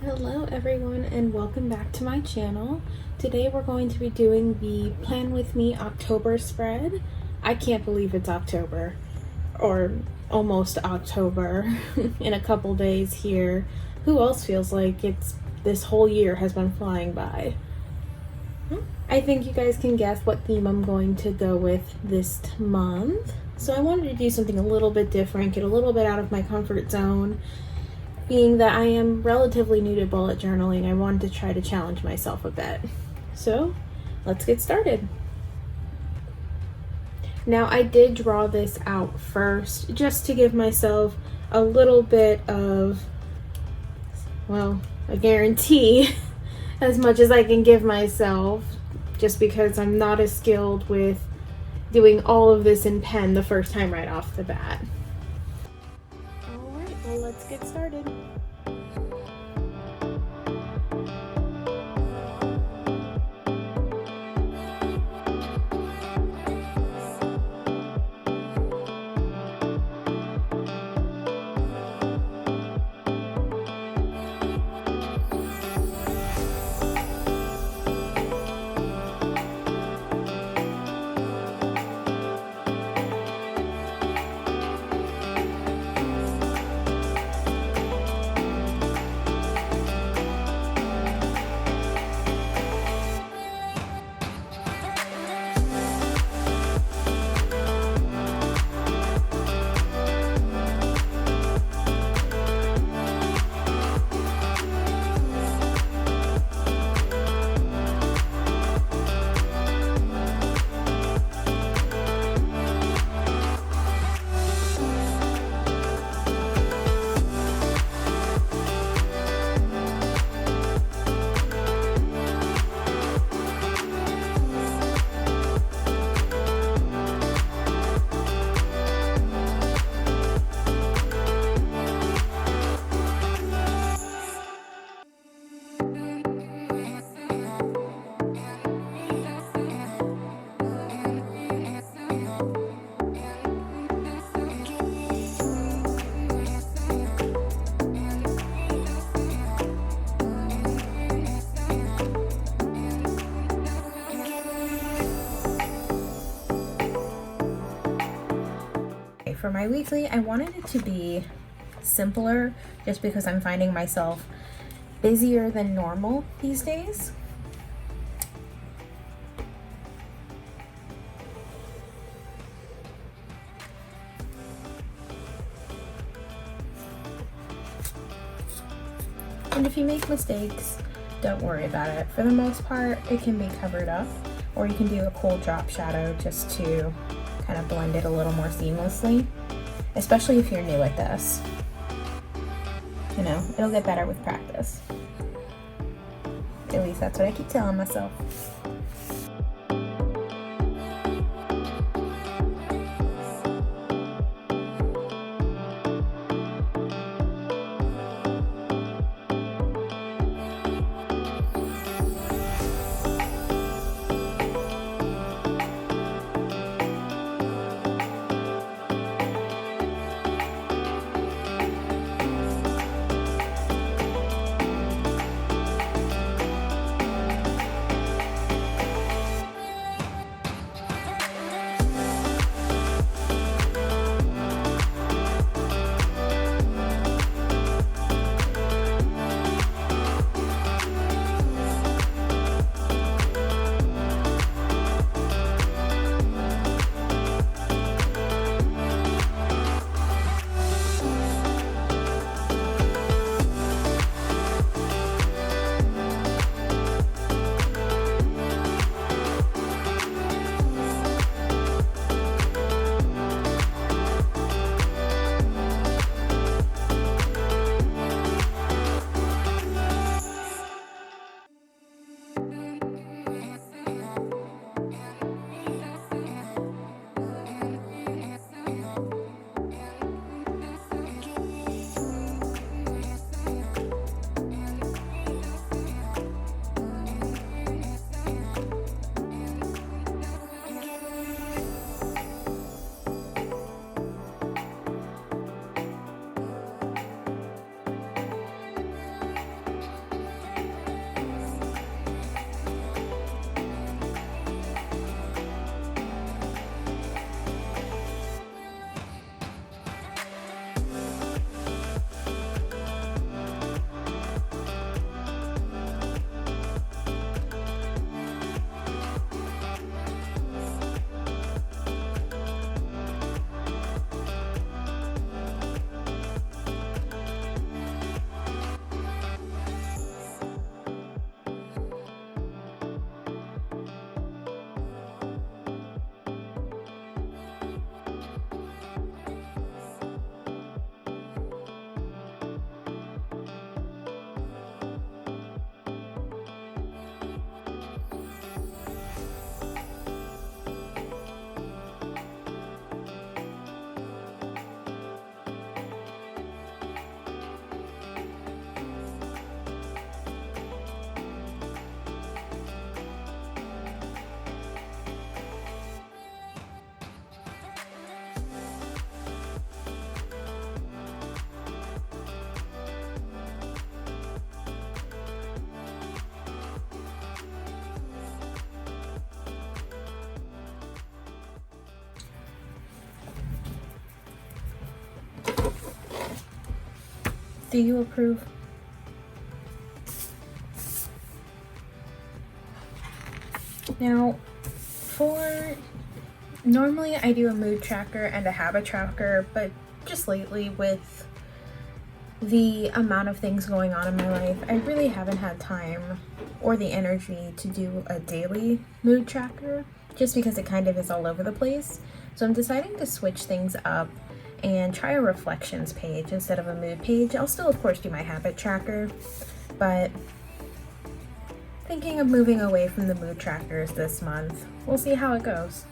Hello everyone and welcome back to my channel. Today we're going to be doing the Plan With Me October spread. I can't believe it's October, or almost October, in a couple days here. Who else feels like this whole year has been flying by? I think you guys can guess what theme I'm going to go with this month. So I wanted to do something a little bit different, get a little bit out of my comfort zone. Being that I am relatively new to bullet journaling, I wanted to try to challenge myself a bit. So let's get started. Now I did draw this out first just to give myself a little bit of, well, a guarantee as much as I can give myself, just because I'm not as skilled with doing all of this in pen the first time right off the bat. Alright, well let's get started. For my weekly, I wanted it to be simpler just because I'm finding myself busier than normal these days. And if you make mistakes, don't worry about it. For the most part, it can be covered up, or you can do a cool drop shadow just to kind of blend it a little more seamlessly, especially if you're new at this. You know, it'll get better with practice. At least that's what I keep telling myself. Do you approve? Now, normally I do a mood tracker and a habit tracker, but just lately with the amount of things going on in my life, I really haven't had time or the energy to do a daily mood tracker, just because it kind of is all over the place. So I'm deciding to switch things up and try a reflections page instead of a mood page. I'll still, of course, do my habit tracker, but thinking of moving away from the mood trackers this month. We'll see how it goes.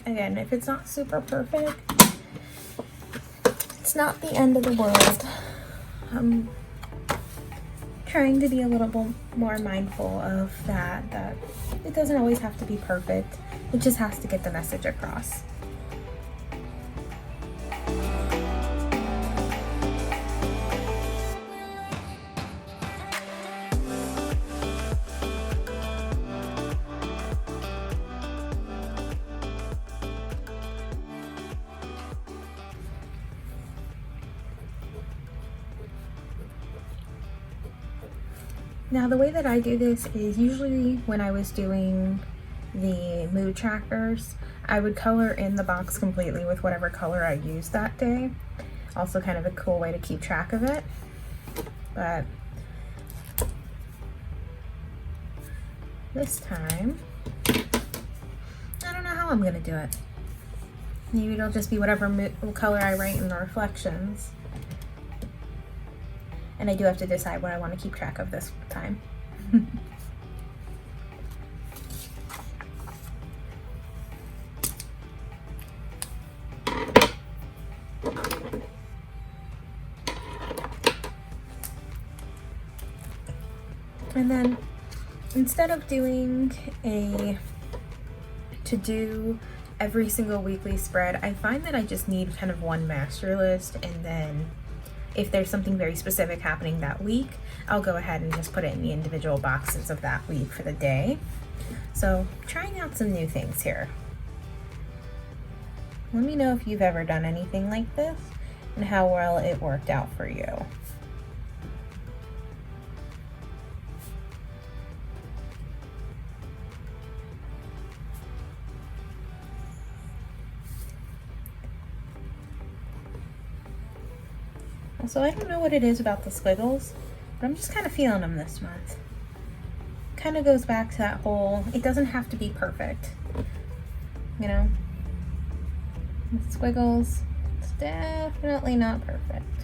Again, if it's not super perfect, it's not the end of the world. I'm trying to be a little bit more mindful of that it doesn't always have to be perfect. It just has to get the message across. Now, the way that I do this is usually when I was doing the mood trackers, I would color in the box completely with whatever color I used that day. Also kind of a cool way to keep track of it. But this time, I don't know how I'm gonna do it. Maybe it'll just be whatever color I write in the reflections. And I do have to decide what I want to keep track of this time. And then instead of doing a to-do every single weekly spread, I find that I just need kind of one master list, and then if there's something very specific happening that week, I'll go ahead and just put it in the individual boxes of that week for the day. So, trying out some new things here. Let me know if you've ever done anything like this and how well it worked out for you. So I don't know what it is about the squiggles, but I'm just kind of feeling them this month. Kind of goes back to that whole, it doesn't have to be perfect, you know? With squiggles, it's definitely not perfect.